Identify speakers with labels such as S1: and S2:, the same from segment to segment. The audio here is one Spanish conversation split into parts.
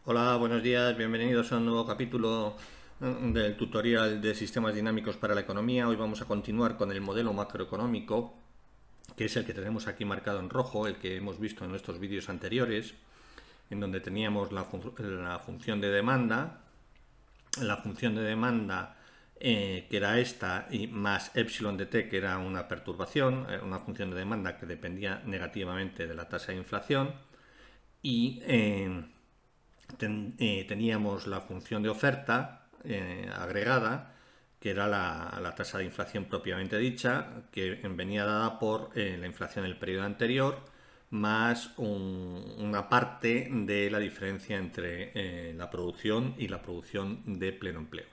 S1: Hola, buenos días, bienvenidos a un nuevo capítulo del tutorial de sistemas dinámicos para la economía. Hoy vamos a continuar con el modelo macroeconómico, que es el que tenemos aquí marcado en rojo, el que hemos visto en nuestros vídeos anteriores, en donde teníamos la función de demanda, que era esta, y más epsilon de t, que era una perturbación, una función de demanda que dependía negativamente de la tasa de inflación, y teníamos la función de oferta agregada, que era la tasa de inflación propiamente dicha, que venía dada por la inflación del periodo anterior, más una parte de la diferencia entre la producción y la producción de pleno empleo,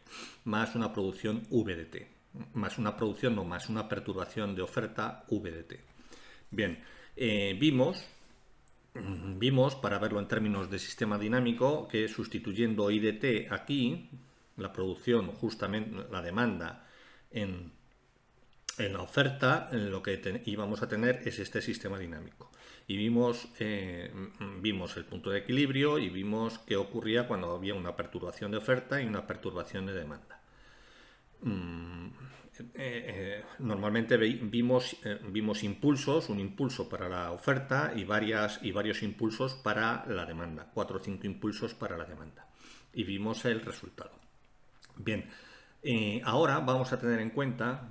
S1: más una producción VDT, más una producción, no, más una perturbación de oferta VDT. Bien, vimos, para verlo en términos de sistema dinámico, que sustituyendo IDT aquí, la producción, justamente la demanda, en la oferta, lo que íbamos a tener es este sistema dinámico. Y vimos el punto de equilibrio y vimos qué ocurría cuando había una perturbación de oferta y una perturbación de demanda. Normalmente vimos impulsos, un impulso para la oferta y varios impulsos para la demanda, 4 o 5 impulsos para la demanda. Y vimos el resultado. Bien, ahora vamos a tener en cuenta,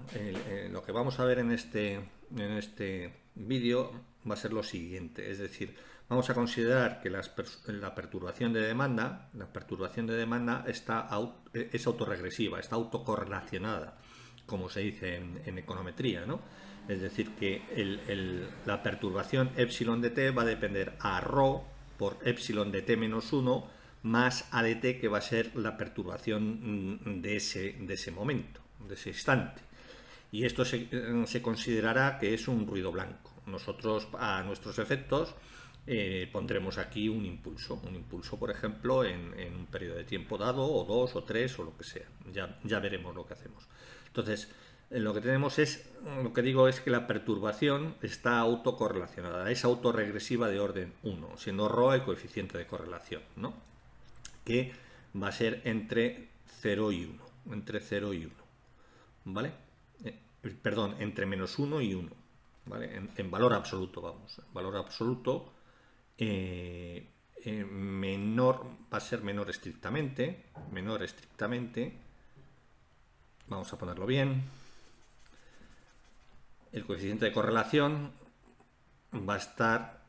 S1: lo que vamos a ver en este vídeo va a ser lo siguiente, es decir, vamos a considerar que la perturbación de demanda, es autorregresiva, está autocorrelacionada, como se dice en econometría, ¿no? Es decir, que la perturbación epsilon de t va a depender a ρ por epsilon de t menos 1 más a de t, que va a ser la perturbación de ese momento, de ese instante. Y esto se considerará que es un ruido blanco. Nosotros, a nuestros efectos, pondremos aquí un impulso, por ejemplo, en un periodo de tiempo dado, o 2 o 3 o lo que sea. Ya veremos lo que hacemos. Entonces, lo que tenemos lo que digo es que la perturbación está autocorrelacionada, es autorregresiva de orden 1, siendo ρ el coeficiente de correlación, ¿no? Que va a ser entre 0 y 1, entre 0 y 1, ¿vale? Perdón, entre menos 1 y 1, ¿vale? En valor absoluto, vamos, en valor absoluto, menor, va a ser menor estrictamente, vamos a ponerlo bien. El coeficiente de correlación va a estar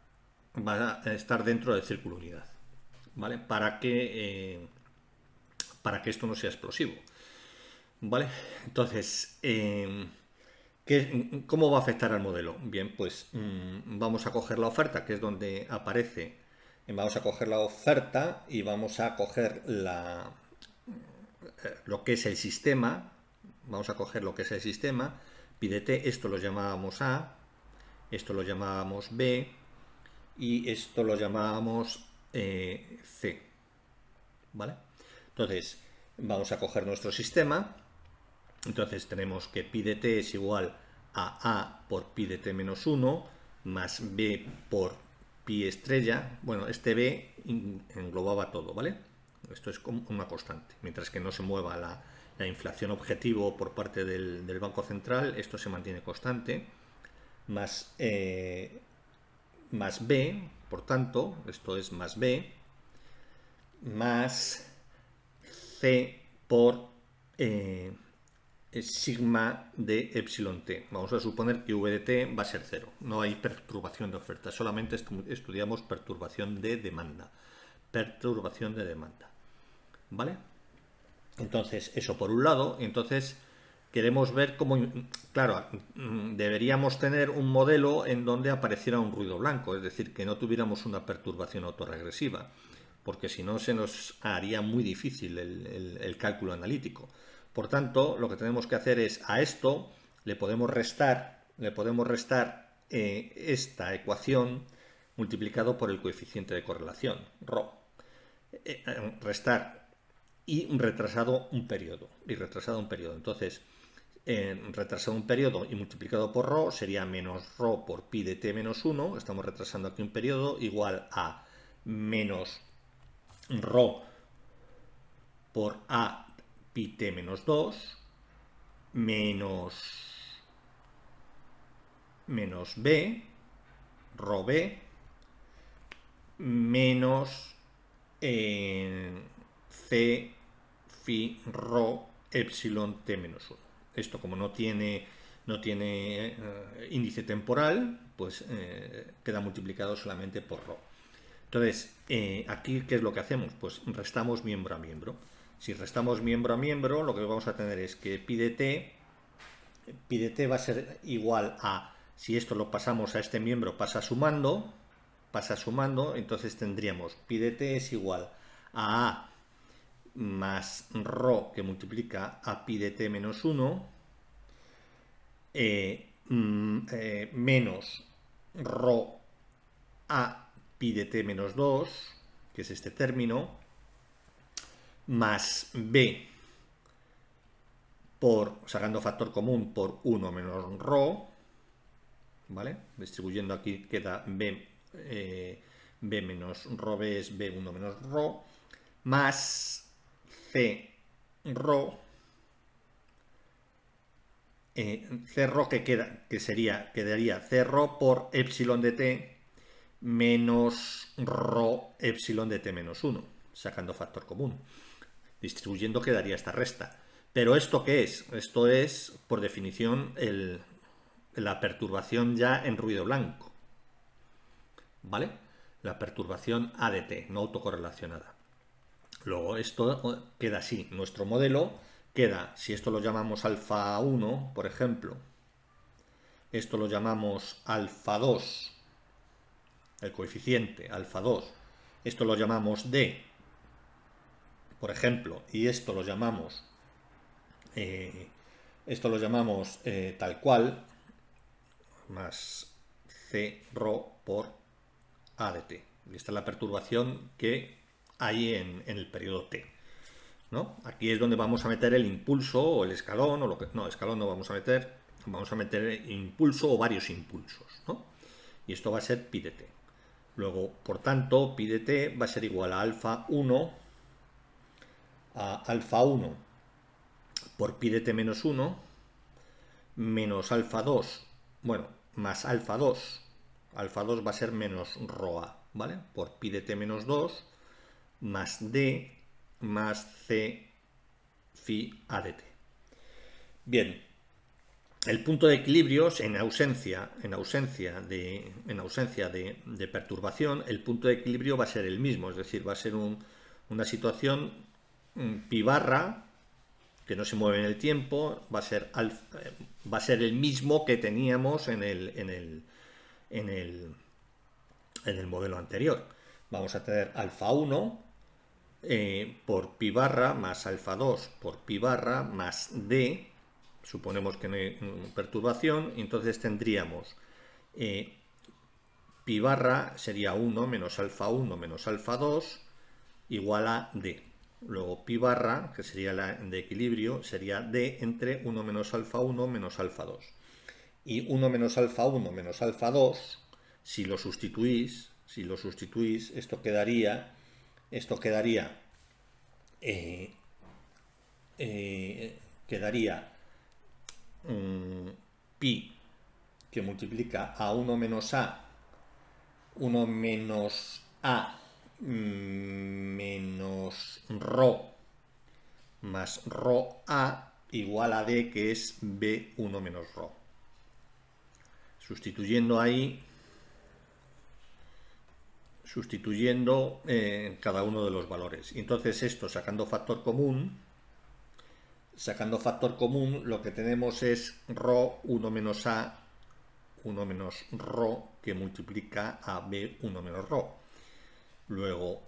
S1: dentro del círculo unidad, ¿vale? Para que esto no sea explosivo, ¿vale? Entonces, ¿cómo va a afectar al modelo? Bien, pues vamos a coger la oferta, que es donde aparece. Vamos a coger la oferta y vamos a coger lo que es el sistema. Vamos a coger lo que es el sistema. Pídete, esto lo llamábamos A, esto lo llamábamos B y esto lo llamábamos C. ¿Vale? Entonces, vamos a coger nuestro sistema. Entonces tenemos que pi de t es igual a por pi de t menos 1 más b por pi estrella. Bueno, este b englobaba todo, ¿vale? Esto es como una constante. Mientras que no se mueva la inflación objetivo por parte del Banco Central, esto se mantiene constante. Más b, por tanto, esto es más b, más c por sigma de epsilon t. Vamos a suponer que v de t va a ser 0. No hay perturbación de oferta, solamente estudiamos perturbación de demanda. ¿Vale? Entonces, eso por un lado. Entonces, queremos ver cómo. Claro, deberíamos tener un modelo en donde apareciera un ruido blanco, es decir, que no tuviéramos una perturbación autorregresiva, porque si no se nos haría muy difícil el cálculo analítico. Por tanto, lo que tenemos que hacer es a esto le podemos restar esta ecuación multiplicado por el coeficiente de correlación, ρ. Restar y retrasado un periodo. Entonces, retrasado un periodo y multiplicado por ρ sería menos ρ por pi de t menos 1. Estamos retrasando aquí un periodo, igual a menos rho por A pi t menos 2 menos B, rho B, menos C phi rho epsilon t menos 1. Esto como no tiene índice temporal, pues queda multiplicado solamente por rho. Entonces, aquí, ¿qué es lo que hacemos? Pues restamos miembro a miembro. Si restamos miembro a miembro, lo que vamos a tener es que pi de t va a ser igual a, si esto lo pasamos a este miembro, pasa sumando, entonces tendríamos pi de t es igual a más rho que multiplica a pi de t menos 1 menos rho a pi de t menos 2, que es este término, más b por, sacando factor común, por 1 menos rho, ¿vale? Distribuyendo aquí queda b, b menos rho b es b1 menos rho, más c rho, c rho que quedaría c rho por epsilon de t menos rho epsilon de t menos 1, sacando factor común. Distribuyendo quedaría esta resta. Pero ¿esto qué es? Esto es, por definición, la perturbación ya en ruido blanco. ¿Vale? La perturbación A de t, no autocorrelacionada. Luego esto queda así. Nuestro modelo queda, si esto lo llamamos alfa 1, por ejemplo, esto lo llamamos alfa 2, el coeficiente alfa 2, esto lo llamamos D, por ejemplo, y esto lo llamamos tal cual, más C rho por A de t. Y esta es la perturbación que hay en el periodo t, ¿no? Aquí es donde vamos a meter el impulso o el escalón, o lo que no, escalón no vamos a meter impulso o varios impulsos, ¿no? Y esto va a ser pi de t. Luego, por tanto, pi de t va a ser igual a alfa 1 por pi de t menos 1 menos alfa 2, bueno, más alfa 2. Alfa 2 va a ser menos rho a, ¿vale? Por pi de t menos 2 más d más c phi a de t. Bien, el punto de equilibrio, en ausencia de perturbación, el punto de equilibrio va a ser el mismo, es decir, va a ser una situación pi barra que no se mueve en el tiempo, va a ser el mismo que teníamos en el modelo anterior. Vamos a tener alfa 1 por pi barra más alfa 2 por pi barra más d, suponemos que no hay perturbación, entonces tendríamos pi barra sería 1 menos alfa 1 menos alfa 2 igual a d. Luego pi barra, que sería la de equilibrio, sería d entre 1 menos alfa 1 menos alfa 2. Y 1 menos alfa 1 menos alfa 2, si lo sustituís, esto quedaría pi que multiplica a 1 menos a menos rho más rho a igual a d, que es b1 menos rho. Sustituyendo cada uno de los valores. Y entonces esto, sacando factor común, lo que tenemos es rho 1 menos a 1 menos rho que multiplica a b1 menos rho. Luego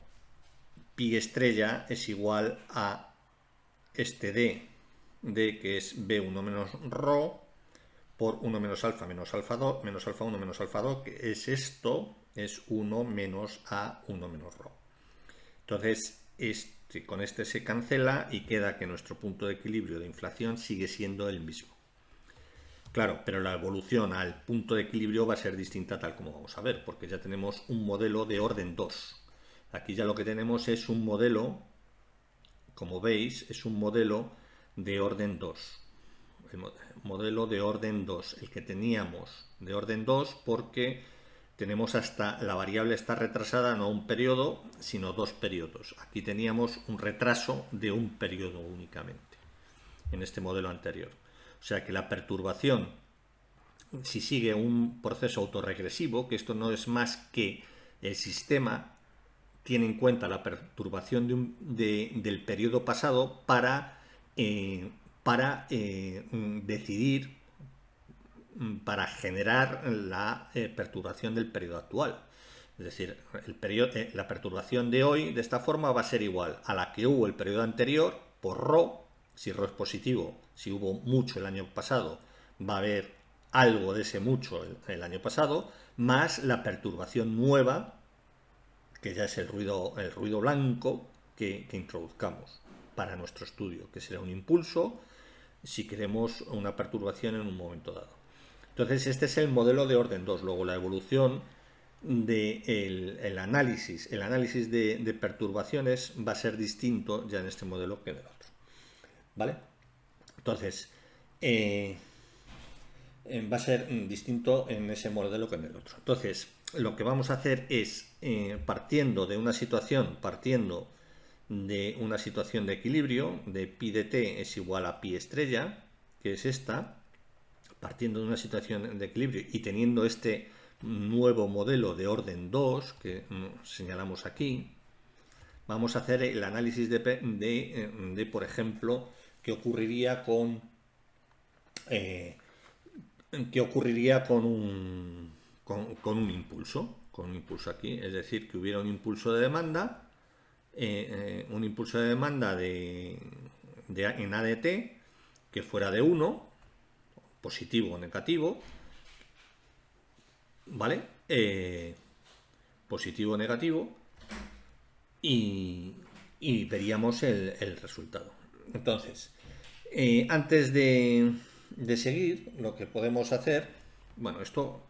S1: pi estrella es igual a este d que es b1 menos rho por 1 menos alfa 2 menos alfa 1 menos alfa 2, que es esto, es 1 menos a 1 menos rho. Entonces con este se cancela y queda que nuestro punto de equilibrio de inflación sigue siendo el mismo. Claro, pero la evolución al punto de equilibrio va a ser distinta tal como vamos a ver, porque ya tenemos un modelo de orden 2. Aquí ya lo que tenemos es un modelo, como veis, es un modelo de orden 2. El modelo de orden 2, el que teníamos de orden 2 porque tenemos hasta, la variable está retrasada no un periodo, sino 2 periodos. Aquí teníamos un retraso de un periodo únicamente, en este modelo anterior. O sea que la perturbación, si sigue un proceso autorregresivo, que esto no es más que el sistema tiene en cuenta la perturbación del periodo pasado para decidir, para generar la perturbación del periodo actual. Es decir, la perturbación de hoy de esta forma va a ser igual a la que hubo el periodo anterior por ρ. Si ρ es positivo, si hubo mucho el año pasado, va a haber algo de ese mucho el año pasado, más la perturbación nueva, que ya es el ruido blanco que introduzcamos para nuestro estudio, que será un impulso si queremos una perturbación en un momento dado. Entonces este es el modelo de orden 2. Luego la evolución del análisis de perturbaciones va a ser distinto ya en este modelo que en el otro. ¿Vale? Entonces, va a ser distinto en ese modelo que en el otro. Entonces, lo que vamos a hacer es, partiendo de una situación de equilibrio, de pi de t es igual a pi estrella, que es esta, partiendo de una situación de equilibrio y teniendo este nuevo modelo de orden 2 que señalamos aquí, vamos a hacer el análisis de por ejemplo, qué ocurriría con un impulso. Con un impulso aquí, es decir, que hubiera un impulso de demanda, en A de t que fuera de 1, positivo o negativo, ¿vale? Positivo o negativo, y veríamos el resultado. Entonces, antes de seguir, lo que podemos hacer, bueno, esto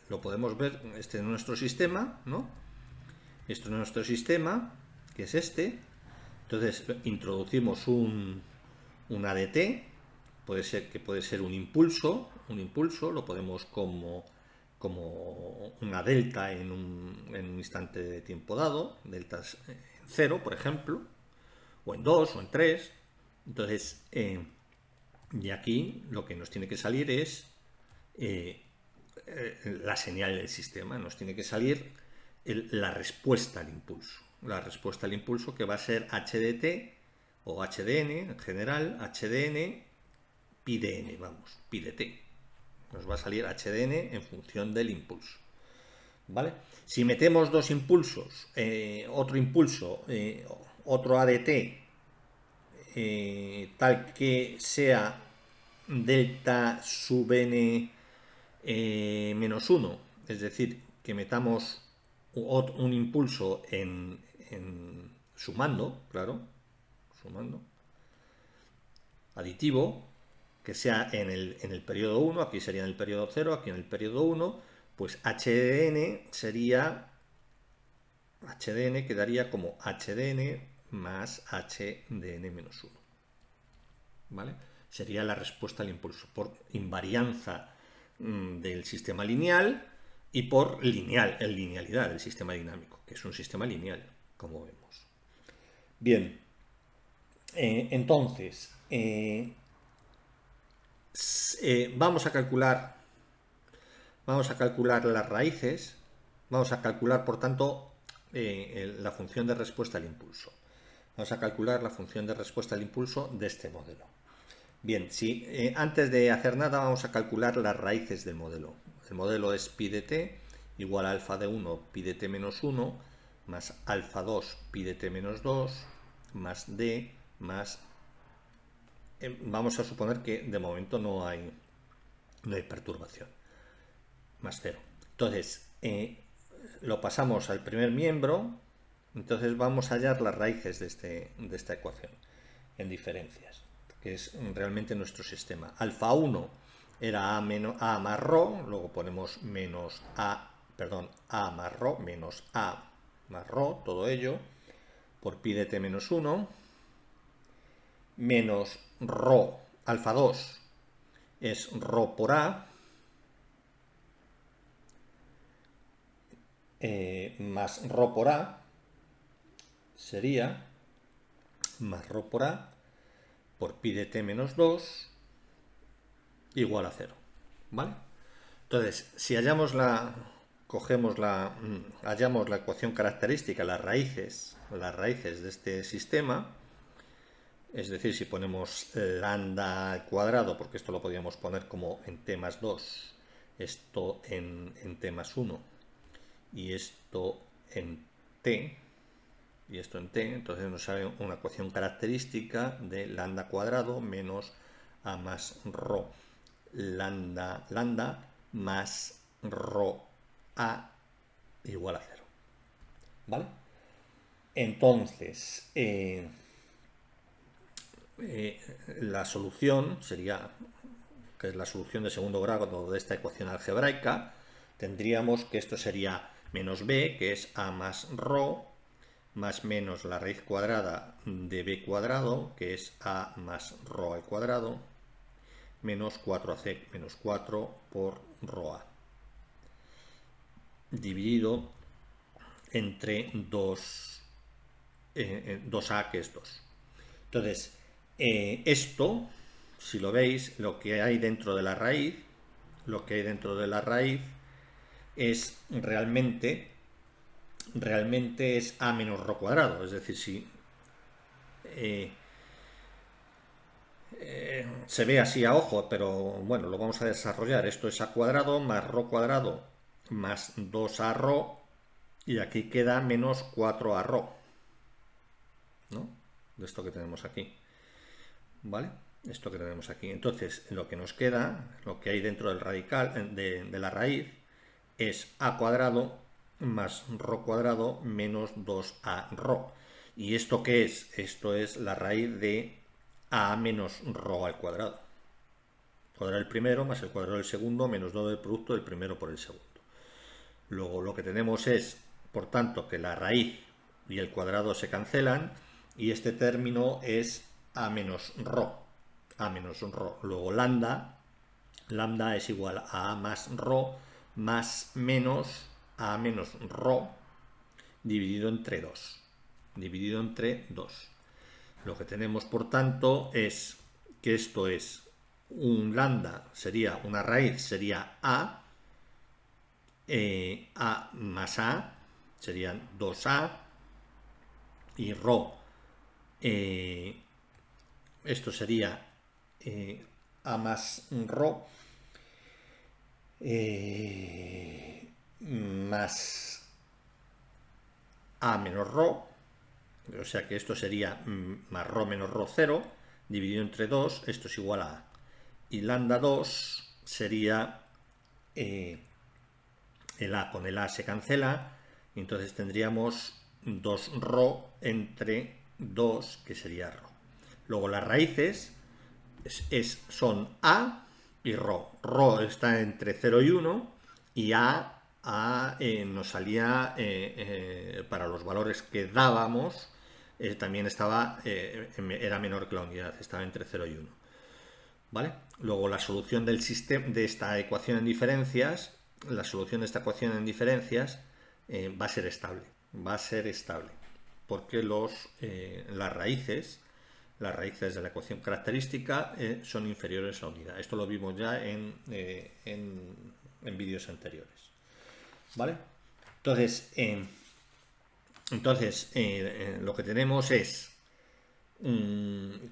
S1: lo podemos ver, este es nuestro sistema, ¿no? Esto es nuestro sistema, que es este. Entonces introducimos un ADT, puede ser un impulso, lo podemos como una delta en un instante de tiempo dado, deltas en 0, por ejemplo, o en 2 o en 3. Entonces, y aquí lo que nos tiene que salir es la señal del sistema, nos tiene que salir la respuesta al impulso. La respuesta al impulso, que va a ser HDT o HDN en general, HDN pi de n, vamos, pi de t. Nos va a salir HDN en función del impulso. ¿Vale? Si metemos dos impulsos, otro impulso, otro ADT, tal que sea delta sub n menos 1, es decir, que metamos un impulso sumando, claro, sumando, aditivo, que sea en el periodo 1, aquí sería en el periodo 0, aquí en el periodo 1, pues HDN quedaría como HDN más HDN menos 1. ¿Vale? Sería la respuesta al impulso por invarianza del sistema lineal y por linealidad del sistema dinámico, que es un sistema lineal, como vemos. Bien, entonces, vamos a calcular las raíces, vamos a calcular, por tanto, la función de respuesta al impulso. Vamos a calcular la función de respuesta al impulso de este modelo. Bien, si antes de hacer nada vamos a calcular las raíces del modelo. El modelo es pi de t igual a alfa de 1 pi de t menos 1 más alfa 2 pi de t menos 2 más d más... vamos a suponer que de momento no hay perturbación. Más 0. Entonces, lo pasamos al primer miembro. Entonces vamos a hallar las raíces de esta ecuación en diferencias, que es realmente nuestro sistema. Alfa 1 era a más ρ, luego ponemos a más ρ menos a más rho, todo ello, por pi de t menos 1, menos rho alfa 2 es rho por a, más rho por a sería más rho por a por pi de t menos 2 igual a 0, ¿vale? Entonces, si hallamos la ecuación característica, las raíces de este sistema, es decir, si ponemos lambda al cuadrado, porque esto lo podríamos poner como en t más 2, esto en t más 1 y esto en t, entonces nos sale una ecuación característica de lambda cuadrado menos a más rho lambda más rho a igual a 0, ¿vale? Entonces, la solución sería, que es la solución de segundo grado de esta ecuación algebraica, tendríamos que esto sería menos b, que es a más rho, más menos la raíz cuadrada de b cuadrado, que es a más rho al cuadrado, menos 4ac, menos 4 por rho a, dividido entre 2a, que es 2. Entonces, esto, si lo veis, lo que hay dentro de la raíz es realmente es a menos rho cuadrado. Es decir, si se ve así a ojo, pero bueno, lo vamos a desarrollar. Esto es a cuadrado más rho cuadrado más 2a rho, y aquí queda menos 4a rho, ¿no? De esto que tenemos aquí, ¿vale? Esto que tenemos aquí. Entonces, lo que nos queda, lo que hay dentro del radical de la raíz, es a cuadrado más rho cuadrado menos 2a rho. ¿Y esto qué es? Esto es la raíz de a menos rho al cuadrado. El cuadrado del primero más el cuadrado del segundo menos 2 del producto del primero por el segundo. Luego lo que tenemos es, por tanto, que la raíz y el cuadrado se cancelan y este término es a menos rho. Luego lambda es igual a más rho más menos a menos rho dividido entre 2. Lo que tenemos, por tanto, es que esto es un lambda, sería una raíz, sería a más a, serían 2a, y rho, esto sería a más rho, más a menos rho, o sea que esto sería más rho menos rho 0, dividido entre 2, esto es igual a. Y lambda 2 sería, el a con el a se cancela, y entonces tendríamos 2 rho entre 2, que sería rho. Luego las raíces son a y rho. Rho está entre 0 y 1, y a nos salía, para los valores que dábamos, también estaba, era menor que la unidad, estaba entre 0 y 1. ¿Vale? Luego la solución del sistema, de esta ecuación en diferencias, va a ser estable. Porque las raíces de la ecuación característica son inferiores a la unidad. Esto lo vimos ya en vídeos anteriores. ¿Vale? Entonces, lo que tenemos es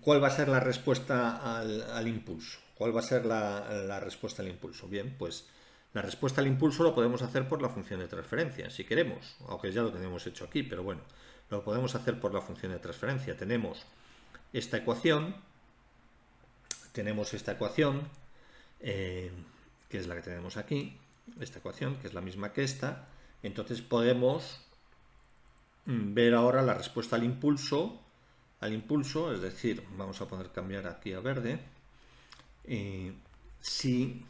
S1: ¿cuál va a ser la respuesta al impulso? ¿Cuál va a ser la respuesta al impulso? Bien, pues la respuesta al impulso lo podemos hacer por la función de transferencia, si queremos, aunque ya lo tenemos hecho aquí, pero bueno, lo podemos hacer por la función de transferencia. Tenemos esta ecuación, que es la que tenemos aquí, esta ecuación, que es la misma que esta. Entonces podemos ver ahora la respuesta al impulso, es decir, vamos a poner cambiar aquí a verde. Si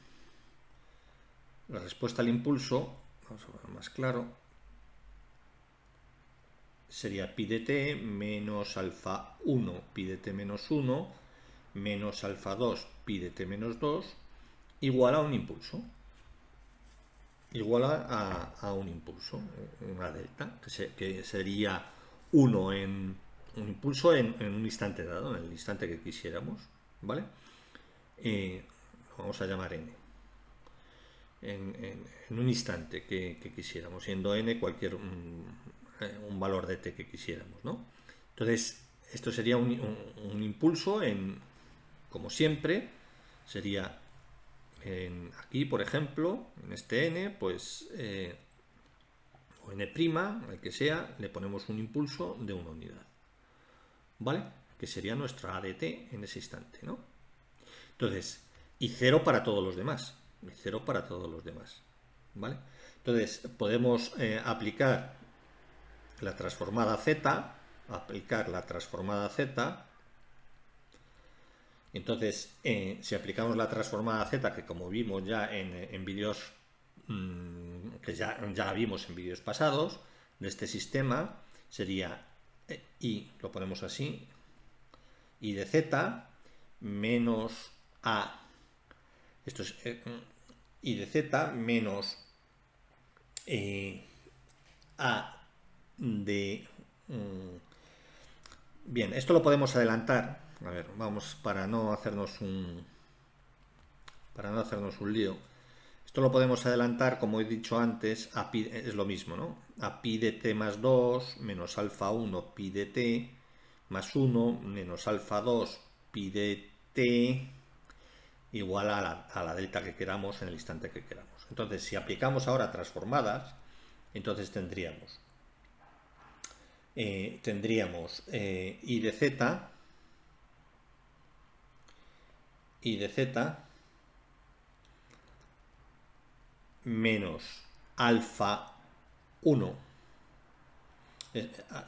S1: la respuesta al impulso, vamos a ver más claro, sería pi de t menos alfa 1 pi de t menos 1 menos alfa 2 pi de t menos 2 igual a un impulso. Igual a un impulso, una delta, que sería 1 en un impulso en un instante dado, en el instante que quisiéramos, ¿vale? Lo vamos a llamar n. En un instante que quisiéramos, siendo n cualquier un valor de t que quisiéramos, ¿no? Entonces, esto sería un impulso como siempre, sería aquí, por ejemplo, en este n, pues, o n', el que sea, le ponemos un impulso de una unidad, ¿vale? Que sería nuestra a de t en ese instante, ¿no? Entonces, y 0 para todos los demás, y 0 para todos los demás, ¿vale? Entonces, podemos aplicar la transformada z, Entonces, si aplicamos la transformada z, que como vimos ya en vídeos, que ya la vimos en vídeos pasados, de este sistema, sería y, lo ponemos así, y de z menos a, esto es y de z menos a de... bien, esto lo podemos adelantar. A ver, vamos, para no hacernos un lío. Esto lo podemos adelantar, como he dicho antes, a pi, es lo mismo, ¿no? A pi de t más 2 menos alfa 1 pi de t más 1 menos alfa 2 pi de t igual a la delta que queramos en el instante que queramos. Entonces, si aplicamos ahora transformadas, entonces tendríamos i de z menos alfa 1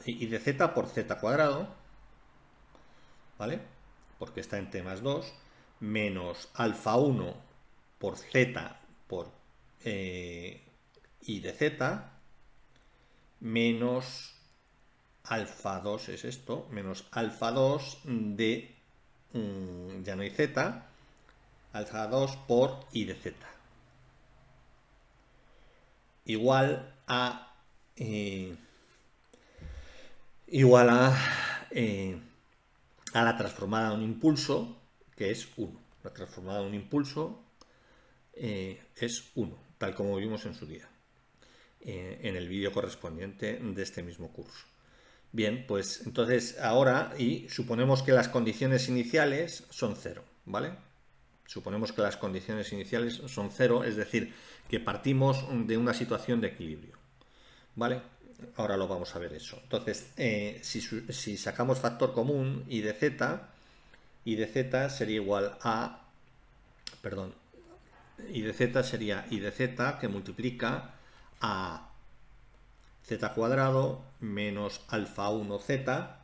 S1: i de z por z cuadrado, ¿vale? Porque está en t más 2, menos alfa 1 por z por i de z, menos alfa 2 es esto, menos alfa 2 de, ya no hay z, alfa 2 por i de z. Igual a la transformada de un impulso, que es 1. La transformada de un impulso es 1, tal como vimos en su día, en el vídeo correspondiente de este mismo curso. Bien, pues entonces ahora, y suponemos que las condiciones iniciales son 0, ¿vale? Suponemos que las condiciones iniciales son 0, es decir, que partimos de una situación de equilibrio, ¿vale? Ahora lo vamos a ver eso. Entonces, si sacamos factor común, i de z sería igual a, perdón, i de z sería i de z que multiplica a z cuadrado menos alfa 1 z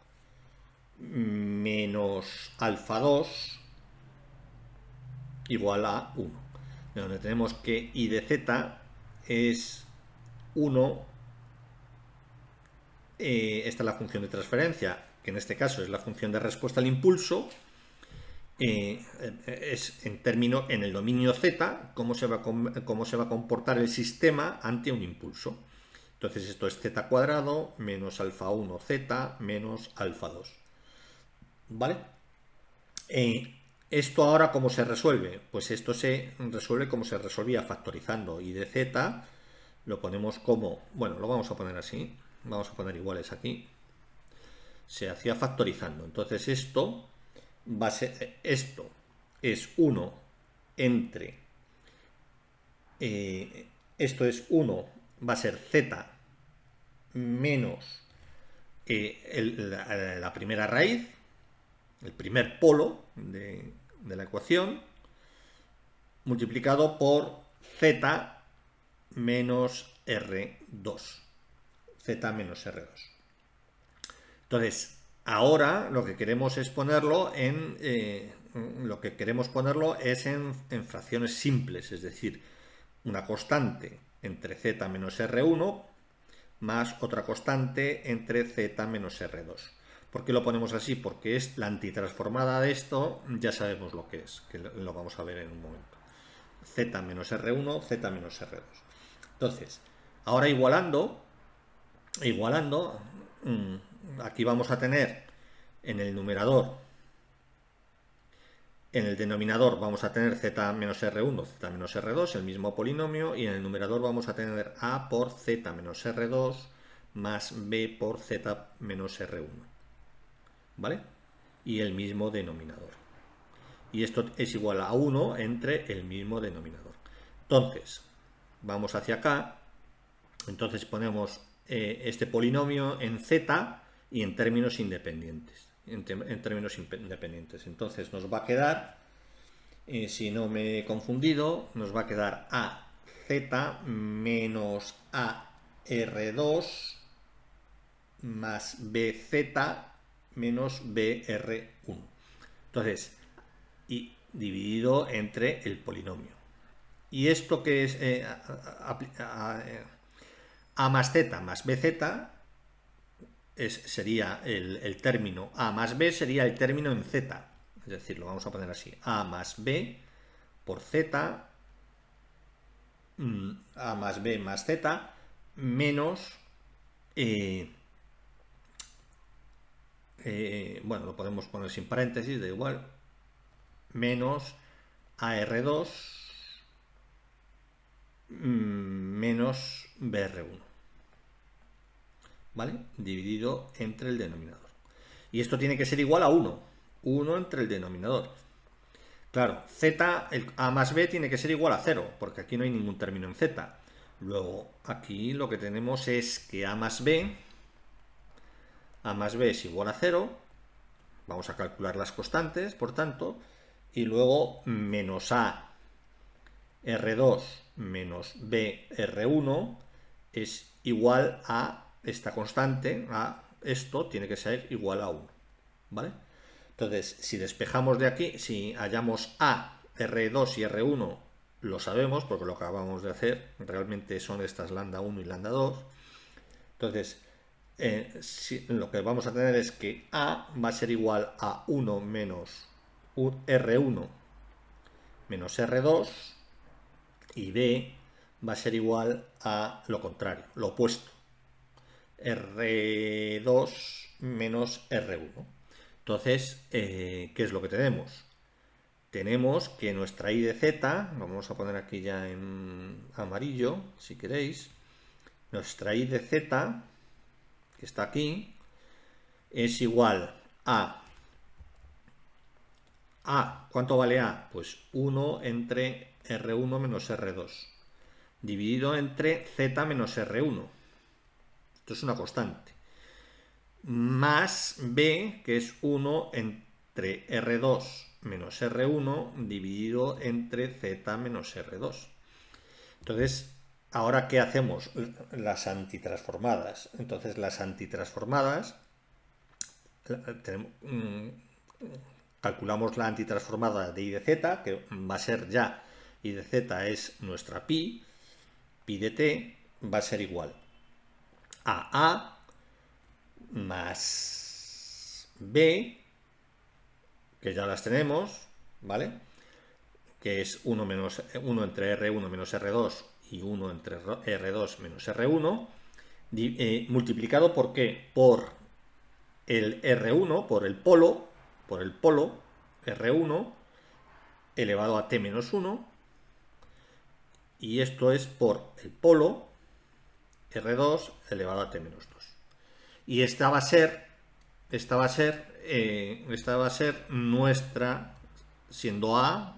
S1: menos alfa 2 igual a 1. Donde tenemos que i de z es 1. Esta es la función de transferencia, que en este caso es la función de respuesta al impulso. Es en el dominio z cómo se va a comportar el sistema ante un impulso. Entonces esto es z cuadrado menos alfa 1 z menos alfa 2. ¿Vale? ¿Esto ahora cómo se resuelve? Pues esto se resuelve como se resolvía, factorizando i de z. Lo ponemos como, bueno, lo vamos a poner así, vamos a poner iguales aquí. Se hacía factorizando. Entonces esto va a ser, esto es 1 entre, esto es 1, va a ser z menos la primera raíz, el primer polo de la ecuación, multiplicado por z menos R2. Z menos R2. Entonces, ahora lo que queremos es ponerlo en fracciones simples, es decir, una constante entre z menos R1 más otra constante entre z menos R2. ¿Por qué lo ponemos así? Porque es la antitransformada de esto, ya sabemos lo que es, que lo vamos a ver en un momento. Z menos R1, Z menos R2. Entonces, ahora igualando, aquí vamos a tener en el numerador, en el denominador vamos a tener z menos R1, z menos R2, el mismo polinomio, y en el numerador vamos a tener a por z menos R2 más b por z menos R1. ¿Vale? Y el mismo denominador. Y esto es igual a 1 entre el mismo denominador. Entonces, vamos hacia acá. Entonces ponemos este polinomio en z y en términos independientes. Entonces nos va a quedar, si no me he confundido, nos va a quedar a z menos a R2 más bz menos br1. Entonces, y dividido entre el polinomio. ¿Y esto que es? A más z más bz sería el término a más b, sería el término en z. Es decir, lo vamos a poner así. A más b por z, a más b más z, menos... bueno, lo podemos poner sin paréntesis, da igual, menos AR2 menos BR1, ¿vale? Dividido entre el denominador. Y esto tiene que ser igual a 1, 1 entre el denominador. Claro, z, el a más b tiene que ser igual a 0, porque aquí no hay ningún término en z. Luego, aquí lo que tenemos es que a más b es igual a 0. Vamos a calcular las constantes, por tanto, y luego menos a R2 menos B R1 es igual a esta constante, a esto tiene que ser igual a 1, ¿vale? Entonces, si despejamos de aquí, si hallamos A, R2 y R1, lo sabemos porque lo acabamos de hacer, realmente son estas lambda 1 y lambda 2. Entonces, lo que vamos a tener es que A va a ser igual a 1 menos R1 menos R2 y B va a ser igual a lo contrario, lo opuesto, R2 menos R1. Entonces, ¿qué es lo que tenemos? Tenemos que nuestra y de z, vamos a poner aquí ya en amarillo, si queréis, nuestra y de z, que está aquí, es igual a ¿cuánto vale A? Pues 1 entre R1 menos R2, dividido entre Z menos R1. Esto es una constante. Más B, que es 1 entre R2 menos R1, dividido entre Z menos R2. Entonces, ¿ahora qué hacemos? Las antitransformadas. Entonces, las antitransformadas calculamos la antitransformada de y de z, que va a ser ya y de z es nuestra pi de t va a ser igual a más b, que ya las tenemos, ¿vale? Que es 1 entre R1 menos R2 y 1 entre R2 menos R1, multiplicado ¿por qué? Por el R1, por el polo R1 elevado a t menos 1, y esto es por el polo R2 elevado a t menos 2. Y esta va a ser nuestra, siendo A,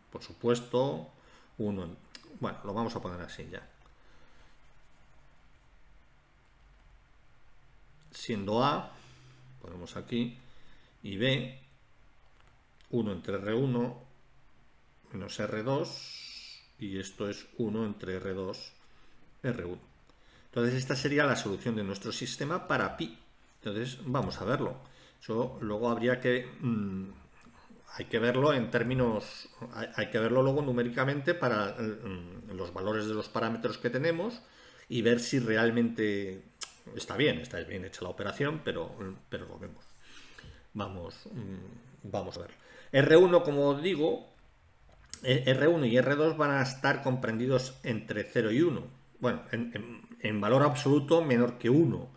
S1: por supuesto, 1. Bueno, lo vamos a poner así ya. Siendo A, ponemos aquí, y B, 1 entre R1 menos R2, y esto es 1 entre R2, R1. Entonces esta sería la solución de nuestro sistema para pi. Entonces vamos a verlo. Eso luego habría que... hay que verlo en términos... Hay que verlo luego numéricamente para los valores de los parámetros que tenemos y ver si realmente está bien hecha la operación, pero lo vemos. Vamos a ver. R1, como digo, R1 y R2 van a estar comprendidos entre 0 y 1. Bueno, en valor absoluto menor que 1.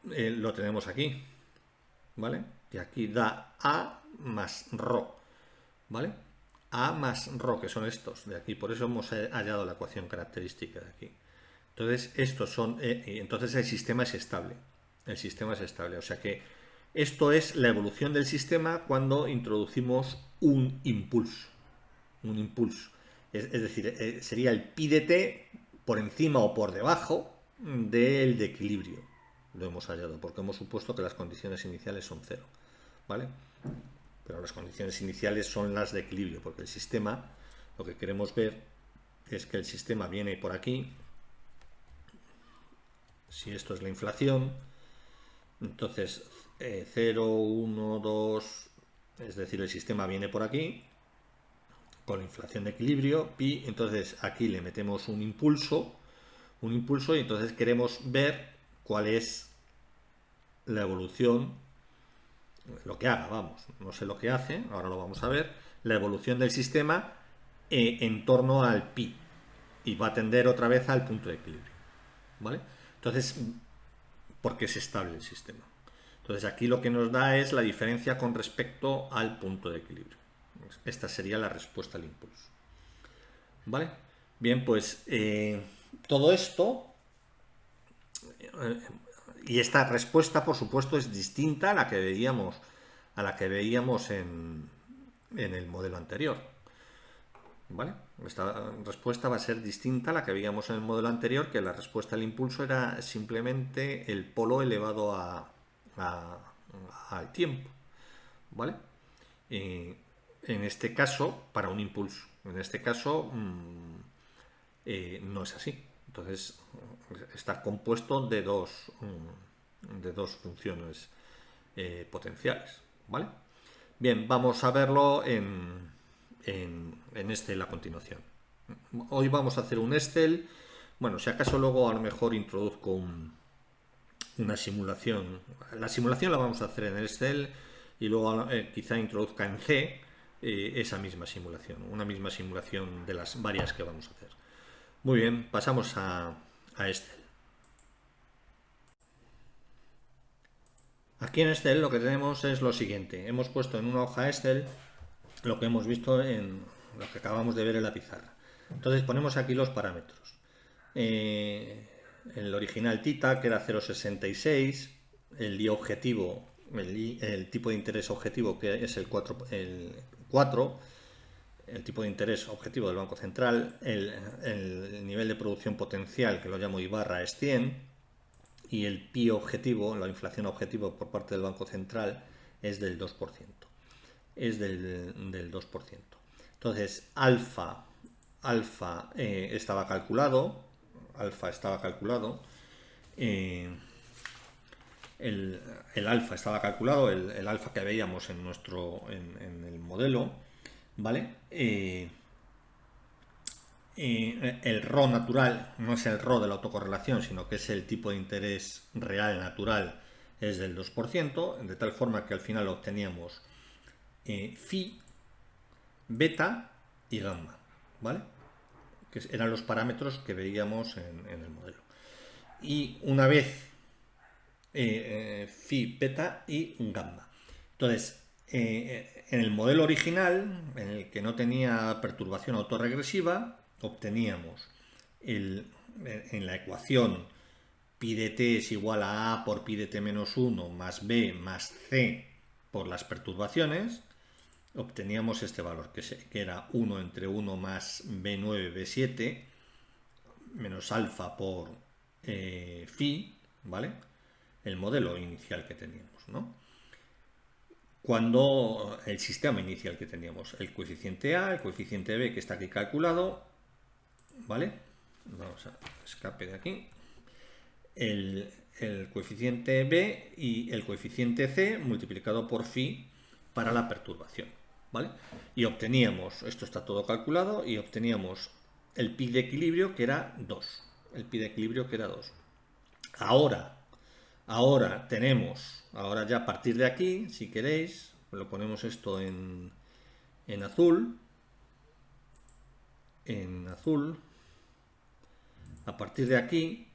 S1: Lo tenemos aquí, ¿vale? Y aquí da A más ρ, ¿vale? A más ρ, que son estos de aquí. Por eso hemos hallado la ecuación característica de aquí. Entonces, estos son, entonces el sistema es estable. El sistema es estable. O sea que esto es la evolución del sistema cuando introducimos un impulso. Un impulso. Es decir, sería el pi de t por encima o por debajo del de equilibrio. Lo hemos hallado, porque hemos supuesto que las condiciones iniciales son cero. ¿Vale? Pero las condiciones iniciales son las de equilibrio, porque el sistema, lo que queremos ver es que el sistema viene por aquí. Si esto es la inflación, entonces 0, 1, 2, es decir, el sistema viene por aquí, con la inflación de equilibrio, pi, entonces aquí le metemos un impulso, y entonces queremos ver cuál es la evolución, lo que haga, vamos, no sé lo que hace, ahora lo vamos a ver, la evolución del sistema en torno al pi, y va a tender otra vez al punto de equilibrio, ¿vale? Entonces, porque es estable el sistema. Entonces aquí lo que nos da es la diferencia con respecto al punto de equilibrio. Esta sería la respuesta al impulso. ¿Vale? Bien, pues todo esto y esta respuesta, por supuesto, es distinta a la que veíamos, en el modelo anterior. ¿Vale? Esta respuesta va a ser distinta a la que veíamos en el modelo anterior, que la respuesta al impulso era simplemente el polo elevado al tiempo. ¿Vale? En este caso, para un impulso. En este caso, no es así. Entonces, está compuesto de dos funciones potenciales. ¿Vale? Bien, vamos a verlo en Excel a continuación. Hoy vamos a hacer un Excel. Bueno, si acaso luego a lo mejor introduzco una simulación. La simulación la vamos a hacer en Excel y luego quizá introduzca en C esa misma simulación, una misma simulación de las varias que vamos a hacer. Muy bien, pasamos a Excel. Aquí en Excel lo que tenemos es lo siguiente. Hemos puesto en una hoja Excel lo que hemos visto en lo que acabamos de ver en la pizarra. Entonces ponemos aquí los parámetros. El original tita, que era 0,66, el I objetivo, el tipo de interés objetivo, que es el 4, el tipo de interés objetivo del Banco Central, el nivel de producción potencial, que lo llamo I barra, es 100, y el pi objetivo, la inflación objetivo por parte del Banco Central, es del 2%. Es del 2%. Entonces, alfa estaba calculado, el alfa estaba calculado, el alfa que veíamos en el modelo, ¿vale? El RO natural no es el RO de la autocorrelación, sino que es el tipo de interés real natural, es del 2%, de tal forma que al final obteníamos phi, beta y gamma, ¿vale? Que eran los parámetros que veíamos en el modelo. Y una vez phi, beta y gamma. Entonces, en el modelo original, en el que no tenía perturbación autorregresiva, obteníamos en la ecuación pi de t es igual a A por pi de t menos 1 más B más C por las perturbaciones, obteníamos este valor, que era 1 entre 1 más B9, B7, menos alfa por phi, ¿vale? El modelo inicial que teníamos, ¿no? Cuando el sistema inicial que teníamos, el coeficiente A, el coeficiente B, que está aquí calculado, ¿vale? Vamos a escape de aquí. El coeficiente B y el coeficiente C multiplicado por phi para la perturbación, ¿vale? Y obteníamos, esto está todo calculado, y obteníamos el pi de equilibrio, que era 2. el pi de equilibrio que era 2. Ahora tenemos, ahora ya a partir de aquí, si queréis, lo ponemos esto en azul, a partir de aquí,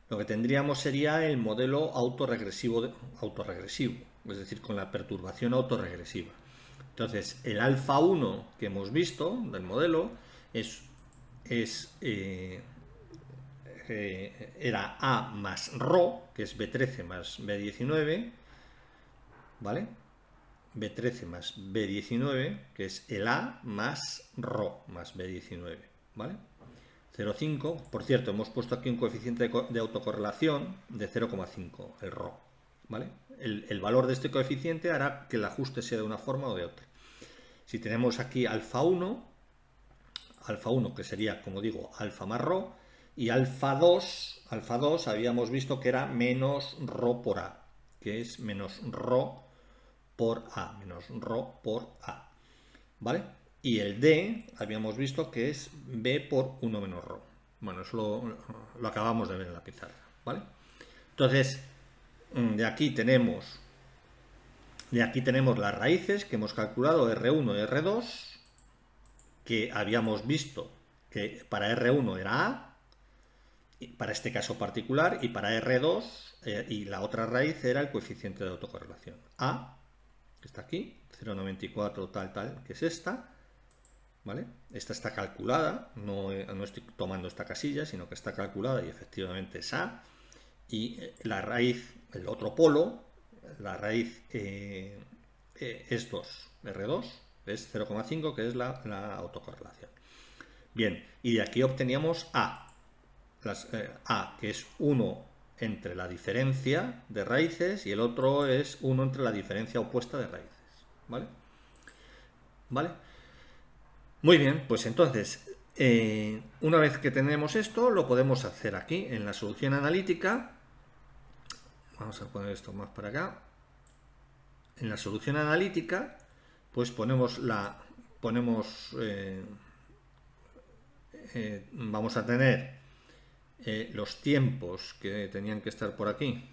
S1: lo que tendríamos sería el modelo autorregresivo, es decir, con la perturbación autorregresiva. Entonces, el alfa 1 que hemos visto del modelo era A más ρ, que es B13 más B19, ¿vale? B13 más B19, que es el A más ρ más B19, ¿vale? 0,5. Por cierto, hemos puesto aquí un coeficiente de autocorrelación de 0,5, el ρ, ¿vale? El valor de este coeficiente hará que el ajuste sea de una forma o de otra. Si tenemos aquí alfa 1, que sería, como digo, alfa más ρ, y alfa 2 habíamos visto que era menos ρ por A, que es menos ρ por A, ¿vale? Y el D habíamos visto que es B por 1 menos ρ. Bueno, eso lo acabamos de ver en la pizarra, ¿vale? Entonces, de aquí tenemos las raíces que hemos calculado, R1 y R2, que habíamos visto que para R1 era A, para este caso particular, y para R2 y la otra raíz era el coeficiente de autocorrelación. A, que está aquí, 0,94 tal, que es esta, ¿vale? Esta está calculada, no estoy tomando esta casilla, sino que está calculada y efectivamente es A. Y la raíz, el otro polo, la raíz es 2, R2, es 0,5, que es la autocorrelación. Bien, y de aquí obteníamos A, que es 1 entre la diferencia de raíces y el otro es 1 entre la diferencia opuesta de raíces, ¿vale? ¿Vale? Muy bien, pues entonces, una vez que tenemos esto, lo podemos hacer aquí en la solución analítica. Vamos a poner esto más para acá. En la solución analítica, pues vamos a tener los tiempos que tenían que estar por aquí.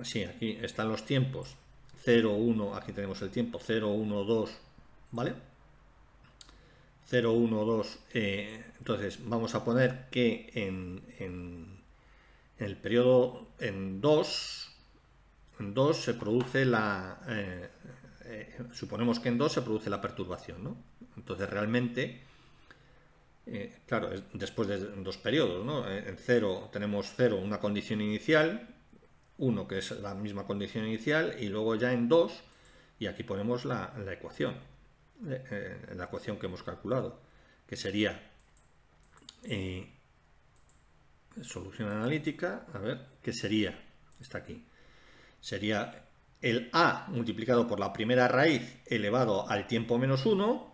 S1: Sí, aquí están los tiempos. 0, 1, aquí tenemos el tiempo 0, 1, 2, ¿vale? 0, 1, 2. Entonces vamos a poner que en el periodo en 2 se produce suponemos que en 2 se produce la perturbación, ¿no? Entonces realmente, claro, es después de dos periodos, ¿no? En 0 tenemos 0, una condición inicial, 1 que es la misma condición inicial, y luego ya en 2, y aquí ponemos la ecuación, la ecuación que hemos calculado, que sería solución analítica, a ver, ¿qué sería? Está aquí. Sería el A multiplicado por la primera raíz elevado al tiempo menos 1,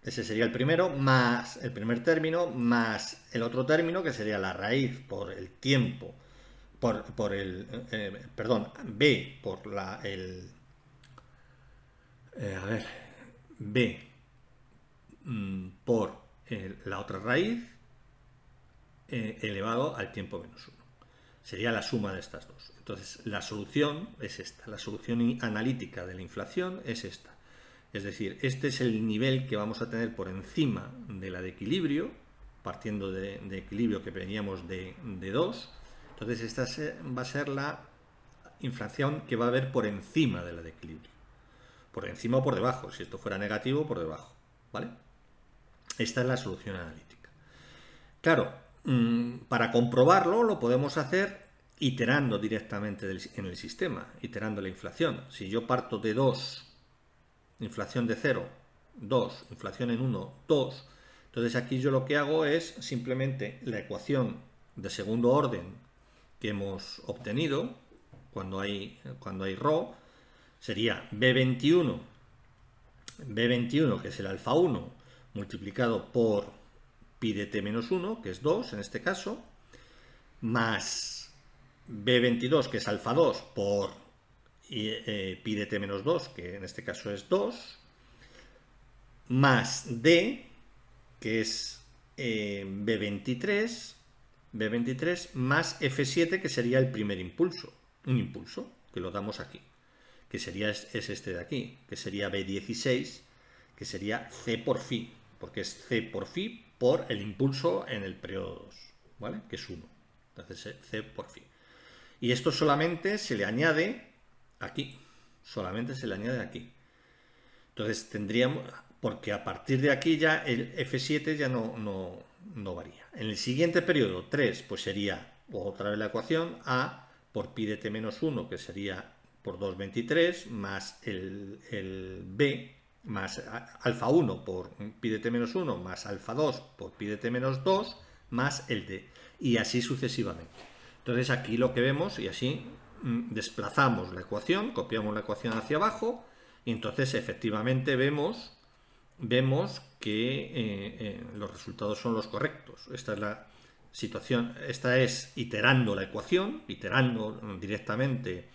S1: ese sería el primero, más el primer término, más el otro término, que sería la raíz por el tiempo, perdón, B por B por la otra raíz elevado al tiempo menos 1. Sería la suma de estas dos. Entonces, la solución es esta. La solución analítica de la inflación es esta. Es decir, este es el nivel que vamos a tener por encima de la de equilibrio, partiendo de equilibrio que veníamos de 2. Entonces, esta va a ser la inflación que va a haber por encima de la de equilibrio. Por encima o por debajo. Si esto fuera negativo, por debajo. ¿Vale? Esta es la solución analítica. Claro, para comprobarlo lo podemos hacer iterando directamente en el sistema, iterando la inflación. Si yo parto de 2, inflación de 0, 2, inflación en 1, 2, entonces aquí yo lo que hago es simplemente la ecuación de segundo orden que hemos obtenido cuando hay ρ, sería B21, que es el alfa 1, multiplicado por pi de t menos 1, que es 2 en este caso, más B22, que es alfa 2, por pi de t menos 2, que en este caso es 2, más d, que es B23 más F7, que sería el primer impulso, un impulso, que lo damos aquí, que sería es este de aquí, que sería B16, que sería C por phi, porque es C por phi por el impulso en el periodo 2, ¿vale? Que es 1. Entonces C por phi. Y esto solamente se le añade aquí, solamente se le añade aquí. Entonces tendríamos, porque a partir de aquí ya el F7 ya no varía. En el siguiente periodo, 3, pues sería otra vez la ecuación A por pi de t menos 1, que sería por 2,23, más el B, más alfa 1 por pi de t menos 1, más alfa 2 por pi de t menos 2, más el D. Y así sucesivamente. Entonces aquí lo que vemos, y así desplazamos la ecuación, copiamos la ecuación hacia abajo, y entonces efectivamente vemos que los resultados son los correctos. Esta es la situación, esta es iterando la ecuación, iterando directamente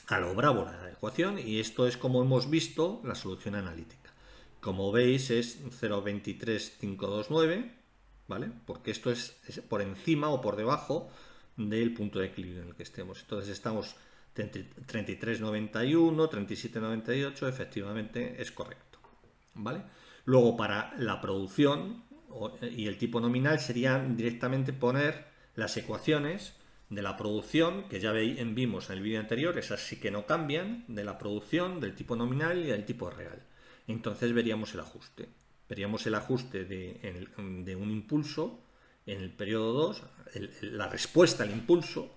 S1: a lo bravo la ecuación, y esto es como hemos visto la solución analítica. Como veis es 0,23529, ¿vale? Porque esto es por encima o por debajo del punto de equilibrio en el que estemos. Entonces estamos 33,91, 37,98, efectivamente es correcto, ¿vale? Luego para la producción y el tipo nominal sería directamente poner las ecuaciones de la producción, que ya vimos en el vídeo anterior, esas sí que no cambian, de la producción, del tipo nominal y del tipo real. Entonces veríamos el ajuste. Veríamos el ajuste de un impulso en el periodo 2, la respuesta al impulso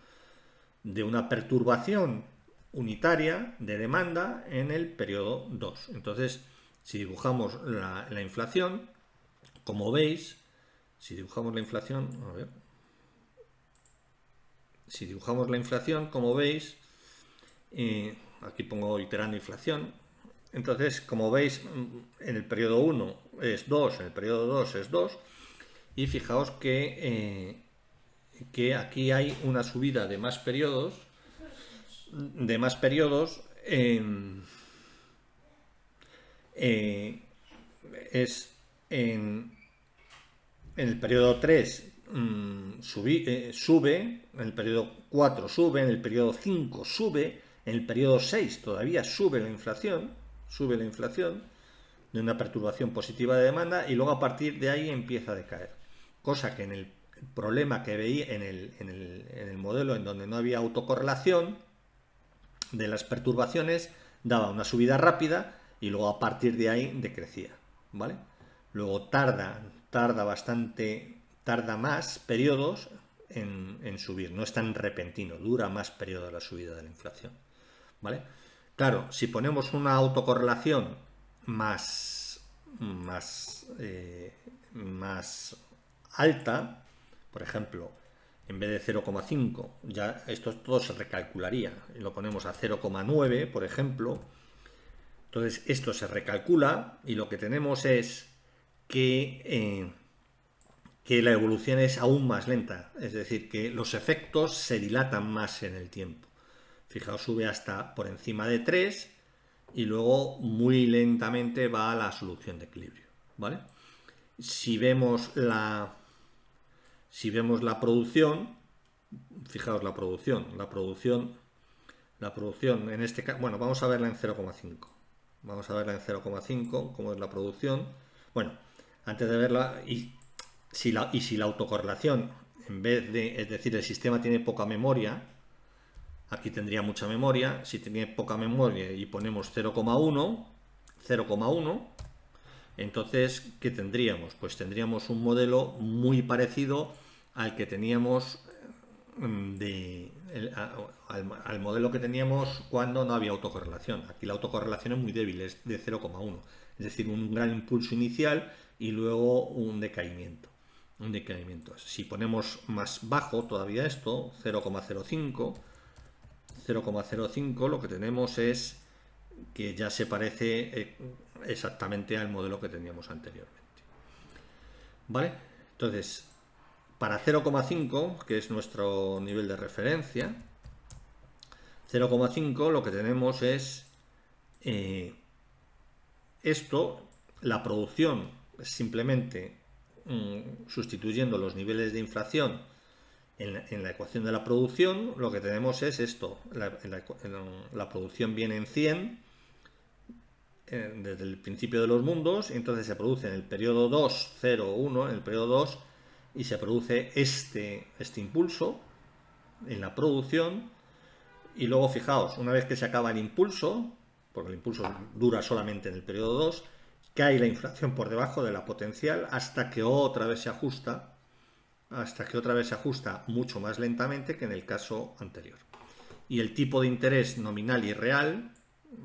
S1: de una perturbación unitaria de demanda en el periodo 2. Entonces, si dibujamos la inflación, como veis, si dibujamos la inflación, como veis, aquí pongo iterando inflación. Entonces, como veis, en el periodo 1 es 2, en el periodo 2 es 2, y fijaos que aquí hay una subida de más periodos, es en el periodo 3 sube, en el periodo 4 sube, en el periodo 5 sube, en el periodo 6 todavía sube la inflación de una perturbación positiva de demanda, y luego a partir de ahí empieza a decaer. Cosa que en el problema que veía en el modelo en donde no había autocorrelación de las perturbaciones, daba una subida rápida y luego a partir de ahí decrecía, ¿vale? Luego tarda más periodos en subir, no es tan repentino, dura más periodo la subida de la inflación, ¿vale? Claro, si ponemos una autocorrelación más alta, por ejemplo, en vez de 0,5, ya esto todo se recalcularía, y lo ponemos a 0,9, por ejemplo. Entonces esto se recalcula y lo que tenemos es que la evolución es aún más lenta, es decir, que los efectos se dilatan más en el tiempo. Fijaos, sube hasta por encima de 3 y luego muy lentamente va a la solución de equilibrio, ¿vale? Si vemos la producción, fijaos la producción en este caso, bueno, vamos a verla en 0,5. Vamos a verla en 0,5, cómo es la producción. Bueno, antes de verla, y si la autocorrelación, en vez de, es decir, el sistema tiene poca memoria, aquí tendría mucha memoria. Si tiene poca memoria y ponemos 0,1, entonces, ¿qué tendríamos? Pues tendríamos un modelo muy parecido al que teníamos al modelo que teníamos cuando no había autocorrelación. Aquí la autocorrelación es muy débil, es de 0,1, es decir, un gran impulso inicial y luego un decaimiento. Si ponemos más bajo todavía esto, 0,05, lo que tenemos es que ya se parece exactamente al modelo que teníamos anteriormente, ¿vale? Entonces, para 0,5, que es nuestro nivel de referencia, 0,5 lo que tenemos es esto, la producción es simplemente sustituyendo los niveles de inflación en la ecuación de la producción, lo que tenemos es esto. La producción viene en 100 desde el principio de los mundos, y entonces se produce en el periodo 2, 0, 1, en el periodo 2, y se produce este impulso en la producción, y luego fijaos, una vez que se acaba el impulso, porque el impulso dura solamente en el periodo 2, cae la inflación por debajo de la potencial hasta que otra vez se ajusta, mucho más lentamente que en el caso anterior. Y el tipo de interés nominal y real,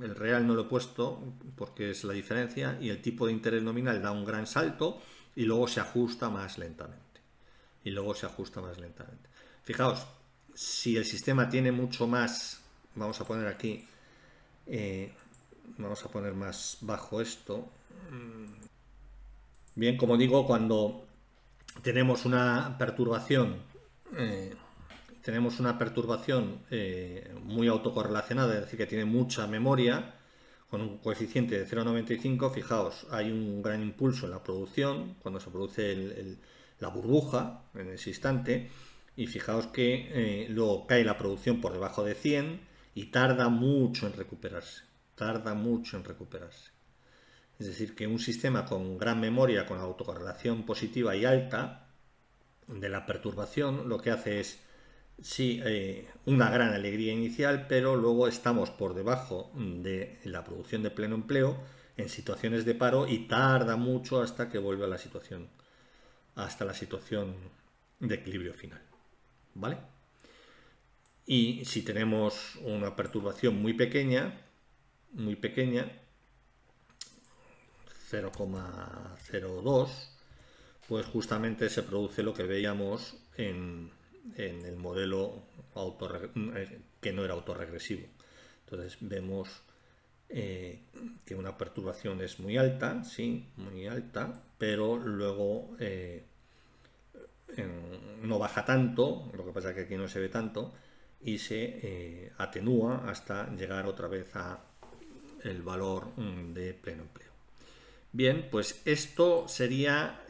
S1: el real no lo he puesto porque es la diferencia, y el tipo de interés nominal da un gran salto y luego se ajusta más lentamente. Fijaos, si el sistema tiene mucho más, vamos a poner aquí, vamos a poner más bajo esto. Bien, como digo, cuando tenemos una perturbación, eh, muy autocorrelacionada, es decir, que tiene mucha memoria, con un coeficiente de 0,95, fijaos, hay un gran impulso en la producción, cuando se produce la burbuja en ese instante, y fijaos que luego cae la producción por debajo de 100 y tarda mucho en recuperarse. Es decir, que un sistema con gran memoria, con autocorrelación positiva y alta de la perturbación, lo que hace es, sí, una gran alegría inicial, pero luego estamos por debajo de la producción de pleno empleo en situaciones de paro y tarda mucho hasta que vuelve a la situación, hasta la situación de equilibrio final. ¿Vale? Y si tenemos una perturbación muy pequeña, 0,02, pues justamente se produce lo que veíamos en el modelo que no era autorregresivo. Entonces vemos que una perturbación es muy alta, sí, muy alta, pero luego no baja tanto, lo que pasa es que aquí no se ve tanto, y se atenúa hasta llegar otra vez a el valor de pleno empleo. Bien, pues esto sería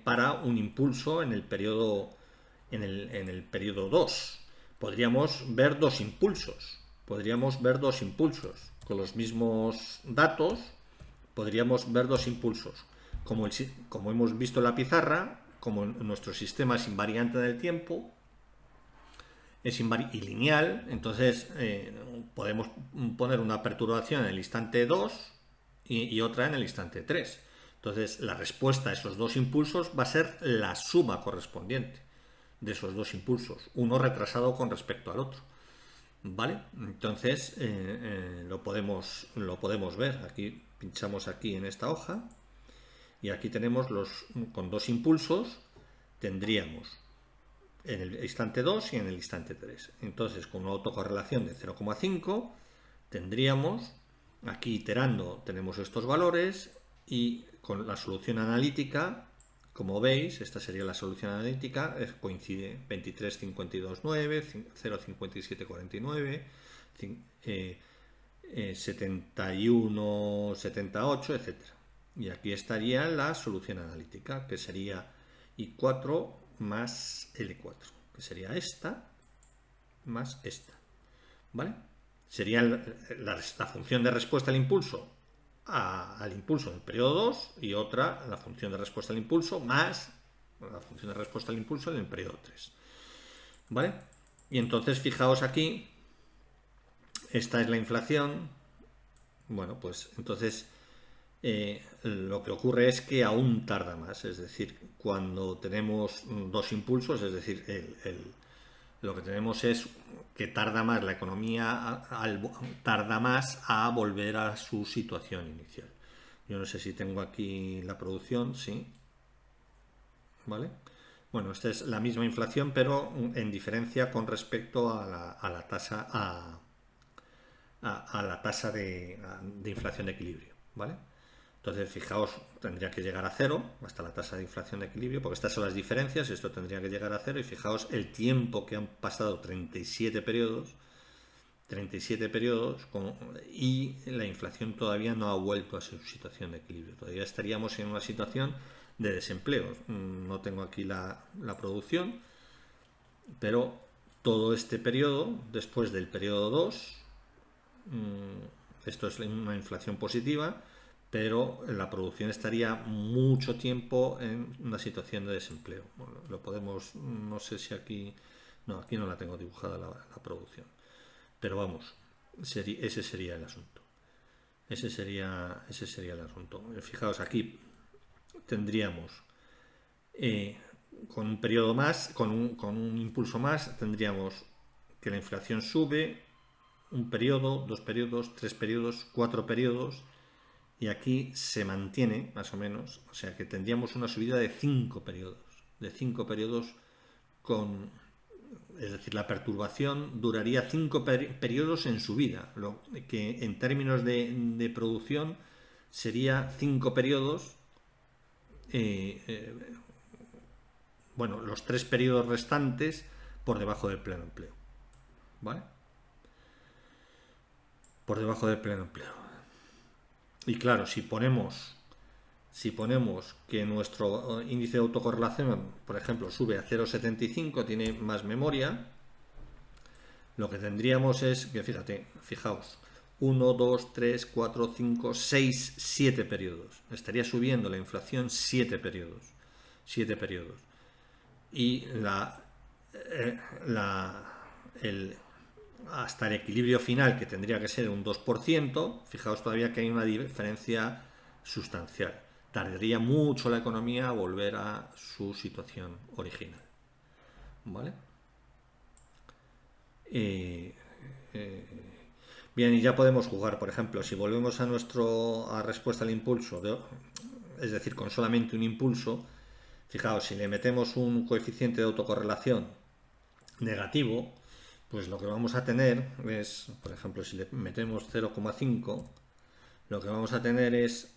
S1: para un impulso en el periodo 2. Podríamos ver dos impulsos. Con los mismos datos podríamos ver dos impulsos. Como hemos visto en la pizarra, como nuestro sistema es invariante del tiempo, y lineal, entonces podemos poner una perturbación en el instante 2 y otra en el instante 3. Entonces la respuesta a esos dos impulsos va a ser la suma correspondiente de esos dos impulsos, uno retrasado con respecto al otro. ¿Vale? Entonces lo podemos ver. Aquí pinchamos aquí en esta hoja y aquí tenemos con dos impulsos tendríamos en el instante 2 y en el instante 3. Entonces, con una autocorrelación de 0,5 tendríamos, aquí iterando tenemos estos valores, y con la solución analítica, como veis, esta sería la solución analítica, coincide 23,52,9, 0,57,49, 71,78, etc. Y aquí estaría la solución analítica, que sería I4 más L4, que sería esta más esta. ¿Vale? Sería la función de respuesta al impulso del periodo 2, y otra la función de respuesta al impulso más la función de respuesta al impulso del periodo 3. ¿Vale? Y entonces fijaos aquí, esta es la inflación. Bueno, pues entonces lo que ocurre es que aún tarda más, es decir, cuando tenemos dos impulsos, es decir, lo que tenemos es que tarda más la economía, tarda más a volver a su situación inicial. Yo no sé si tengo aquí la producción, sí. ¿Vale? Bueno, esta es la misma inflación, pero en diferencia con respecto a la tasa de inflación de equilibrio. ¿Vale? Entonces, fijaos, tendría que llegar a cero hasta la tasa de inflación de equilibrio, porque estas son las diferencias, esto tendría que llegar a cero, y fijaos el tiempo que han pasado, 37 periodos, y la inflación todavía no ha vuelto a su situación de equilibrio. Todavía estaríamos en una situación de desempleo. No tengo aquí la producción, pero todo este periodo, después del periodo 2, esto es una inflación positiva, pero la producción estaría mucho tiempo en una situación de desempleo. Bueno, lo podemos, no sé si aquí, no, aquí no la tengo dibujada la producción, pero vamos, ese sería el asunto. Ese sería el asunto. Fijaos, aquí tendríamos con un periodo más, con un impulso más, tendríamos que la inflación sube un periodo, 2 periodos, 3 periodos, 4 periodos, y aquí se mantiene más o menos, o sea que tendríamos una subida de 5 periodos, con, es decir, la perturbación duraría 5 periodos en su vida, lo que en términos de producción sería 5 periodos, bueno, los 3 periodos restantes por debajo del pleno empleo, ¿vale? Por debajo del pleno empleo. Y claro, si ponemos que nuestro índice de autocorrelación, por ejemplo, sube a 0,75, tiene más memoria, lo que tendríamos es que, fijaos, 1, 2, 3, 4, 5, 6, 7 periodos. Estaría subiendo la inflación 7 periodos. 7 periodos. Y hasta el equilibrio final, que tendría que ser un 2%, fijaos todavía que hay una diferencia sustancial. Tardaría mucho la economía a volver a su situación original. ¿Vale? Bien, y ya podemos jugar, por ejemplo, si volvemos a respuesta al impulso, es decir, con solamente un impulso, fijaos, si le metemos un coeficiente de autocorrelación negativo, pues lo que vamos a tener es, por ejemplo, si le metemos 0,5, lo que vamos a tener es,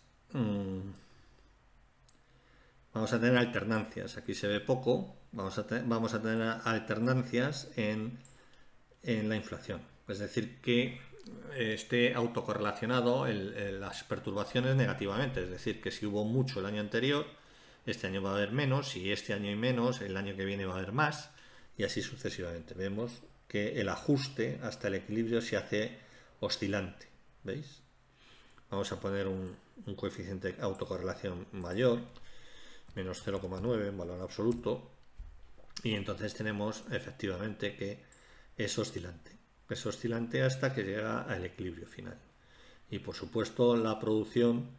S1: vamos a tener alternancias. Aquí se ve poco, vamos a tener alternancias en la inflación. Es decir, que esté autocorrelacionado las perturbaciones negativamente. Es decir, que si hubo mucho el año anterior, este año va a haber menos, y este año hay menos, el año que viene va a haber más, y así sucesivamente. Vemos que el ajuste hasta el equilibrio se hace oscilante. ¿Veis? Vamos a poner un coeficiente de autocorrelación mayor, menos 0,9 en valor absoluto, y entonces tenemos efectivamente que es oscilante. Es oscilante hasta que llega al equilibrio final. Y por supuesto la producción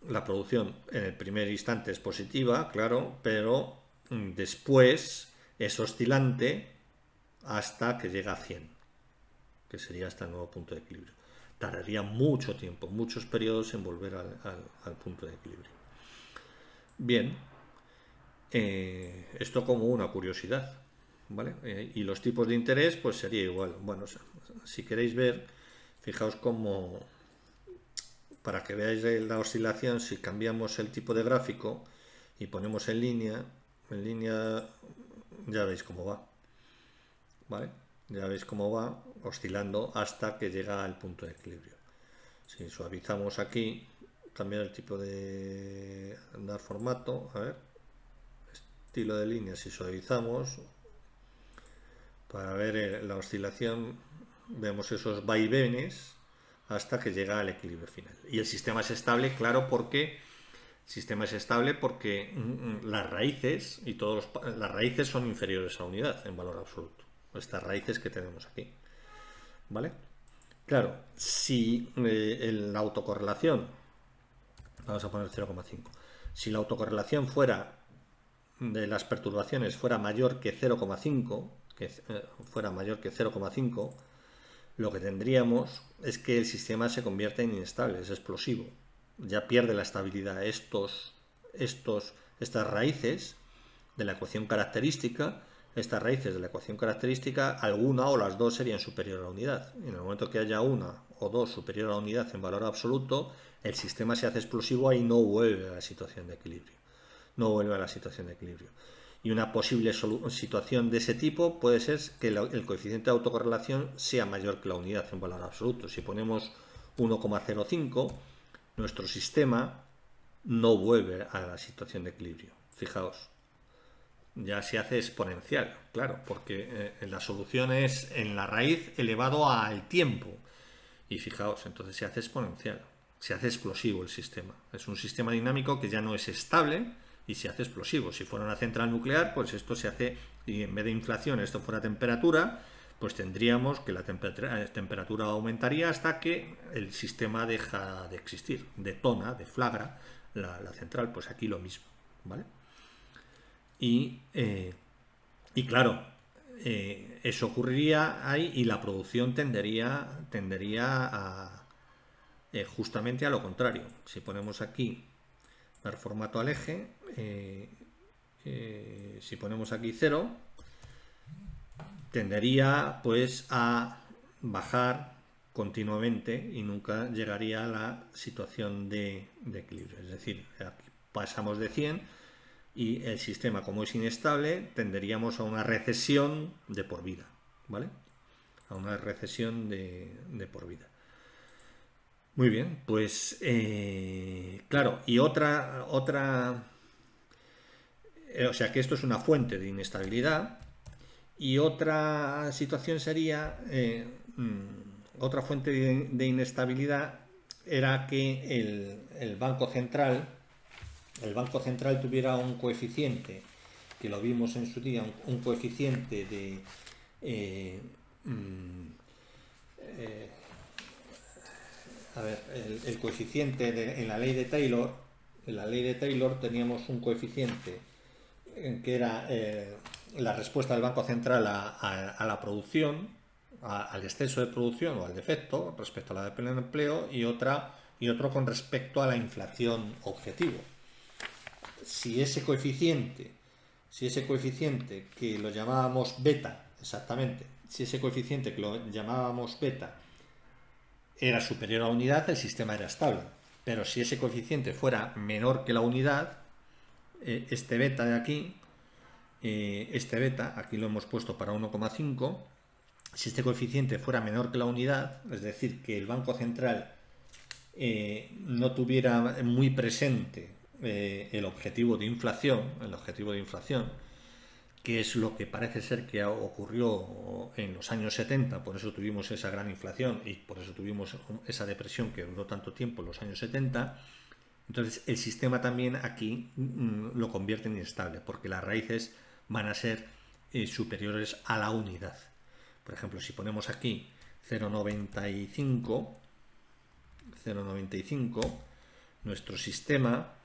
S1: en el primer instante es positiva, claro, pero después es oscilante hasta que llega a 100, que sería hasta el nuevo punto de equilibrio. Tardaría mucho tiempo, muchos periodos en volver al punto de equilibrio. Bien, esto como una curiosidad, ¿vale? Y los tipos de interés, pues sería igual. Bueno, si queréis ver, fijaos cómo, para que veáis la oscilación, si cambiamos el tipo de gráfico y ponemos en línea ya veis cómo va, ¿vale? Ya veis cómo va oscilando hasta que llega al punto de equilibrio. Si suavizamos aquí, cambiar el tipo de dar formato, a ver, estilo de línea, si suavizamos para ver la oscilación, vemos esos vaivenes hasta que llega al equilibrio final. Y el sistema es estable, claro, porque las raíces las raíces son inferiores a la unidad en valor absoluto. Estas raíces que tenemos aquí, ¿vale? Claro, si la autocorrelación, vamos a poner 0,5, si la autocorrelación de las perturbaciones fuera mayor que 0,5, lo que tendríamos es que el sistema se convierte en inestable, es explosivo, ya pierde la estabilidad. Estas raíces de la ecuación característica, alguna o las dos serían superior a la unidad. En el momento que haya una o dos superior a la unidad en valor absoluto, el sistema se hace explosivo y no vuelve a la situación de equilibrio. Y una posible situación de ese tipo puede ser que el coeficiente de autocorrelación sea mayor que la unidad en valor absoluto. Si ponemos 1,05, nuestro sistema no vuelve a la situación de equilibrio. Fijaos, ya se hace exponencial, claro, porque la solución es en la raíz elevado al tiempo. Y fijaos, entonces se hace exponencial, se hace explosivo el sistema. Es un sistema dinámico que ya no es estable y se hace explosivo. Si fuera una central nuclear, pues esto se hace, y en vez de inflación, esto fuera temperatura, pues tendríamos que la temperatura aumentaría hasta que el sistema deja de existir, detona, deflagra la central. Pues aquí lo mismo, ¿vale? Y claro, eso ocurriría ahí y la producción tendería a justamente a lo contrario. Si ponemos aquí dar formato al eje, si ponemos aquí 0, tendería pues a bajar continuamente y nunca llegaría a la situación de equilibrio. Es decir, aquí pasamos de 100 y el sistema, como es inestable, tenderíamos a una recesión de por vida, ¿vale? A una recesión de por vida. Muy bien, pues claro, y o sea que esto es una fuente de inestabilidad, y otra situación sería, otra fuente de inestabilidad era que el Banco Central tuviera un coeficiente, que lo vimos en su día, un coeficiente de a ver, el coeficiente en la ley de Taylor teníamos un coeficiente que era la respuesta del Banco Central a la producción, al exceso de producción o al defecto respecto a la de pleno empleo, y otro con respecto a la inflación objetivo. Si ese coeficiente que lo llamábamos beta, exactamente, si ese coeficiente que lo llamábamos beta era superior a la unidad, el sistema era estable. Pero si ese coeficiente fuera menor que la unidad, este beta de aquí, aquí lo hemos puesto para 1,5, si este coeficiente fuera menor que la unidad, es decir, que el Banco Central no tuviera muy presente el objetivo de inflación, que es lo que parece ser que ocurrió en los años 70, por eso tuvimos esa gran inflación y por eso tuvimos esa depresión que duró tanto tiempo en los años 70. Entonces el sistema también aquí lo convierte en inestable, porque las raíces van a ser superiores a la unidad. Por ejemplo, si ponemos aquí 0,95, nuestro sistema,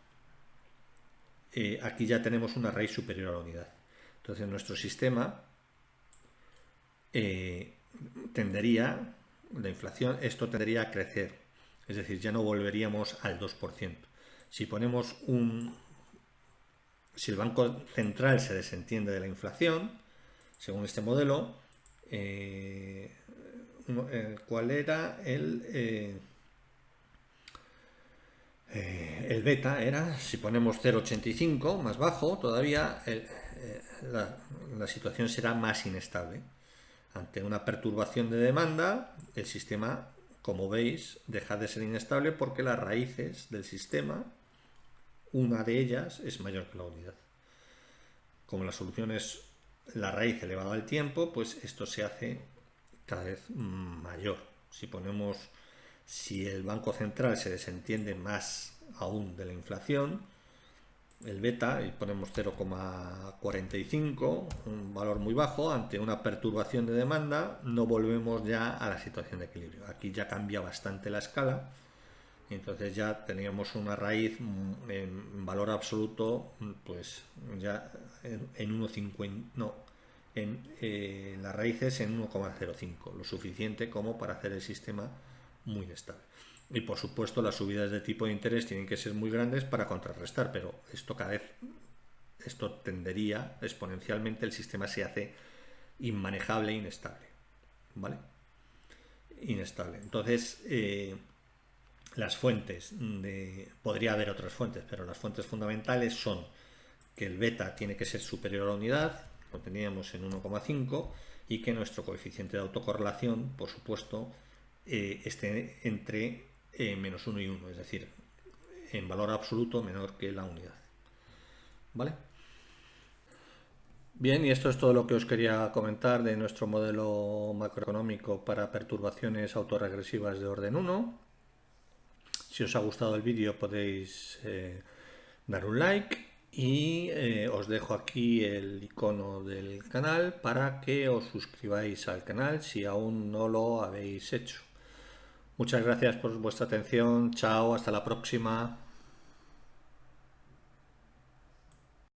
S1: aquí ya tenemos una raíz superior a la unidad. Entonces nuestro sistema tendería, la inflación, esto tendería a crecer. Es decir, ya no volveríamos al 2%. Si ponemos si el Banco Central se desentiende de la inflación, según este modelo, ¿cuál era el beta? Era, si ponemos 0,85, más bajo, todavía la situación será más inestable. Ante una perturbación de demanda, el sistema, como veis, deja de ser inestable porque las raíces del sistema, una de ellas es mayor que la unidad. Como la solución es la raíz elevada al tiempo, pues esto se hace cada vez mayor. Si el Banco Central se desentiende más aún de la inflación, el beta, y ponemos 0,45, un valor muy bajo, ante una perturbación de demanda, no volvemos ya a la situación de equilibrio. Aquí ya cambia bastante la escala, y entonces ya teníamos una raíz en valor absoluto, pues ya en 1,50, no, las raíces en 1,05, lo suficiente como para hacer el sistema muy inestable. Y por supuesto las subidas de tipo de interés tienen que ser muy grandes para contrarrestar, pero esto tendería exponencialmente, el sistema se hace inmanejable e inestable, ¿vale? Inestable. Entonces, las fuentes, podría haber otras fuentes, pero las fuentes fundamentales son que el beta tiene que ser superior a la unidad, lo teníamos en 1,5, y que nuestro coeficiente de autocorrelación, por supuesto, esté entre -1 y 1, es decir, en valor absoluto menor que la unidad. ¿Vale? Bien, y esto es todo lo que os quería comentar de nuestro modelo macroeconómico para perturbaciones autorregresivas de orden 1. Si os ha gustado el vídeo podéis dar un like y os dejo aquí el icono del canal para que os suscribáis al canal si aún no lo habéis hecho. Muchas gracias por vuestra atención. Chao, hasta la próxima.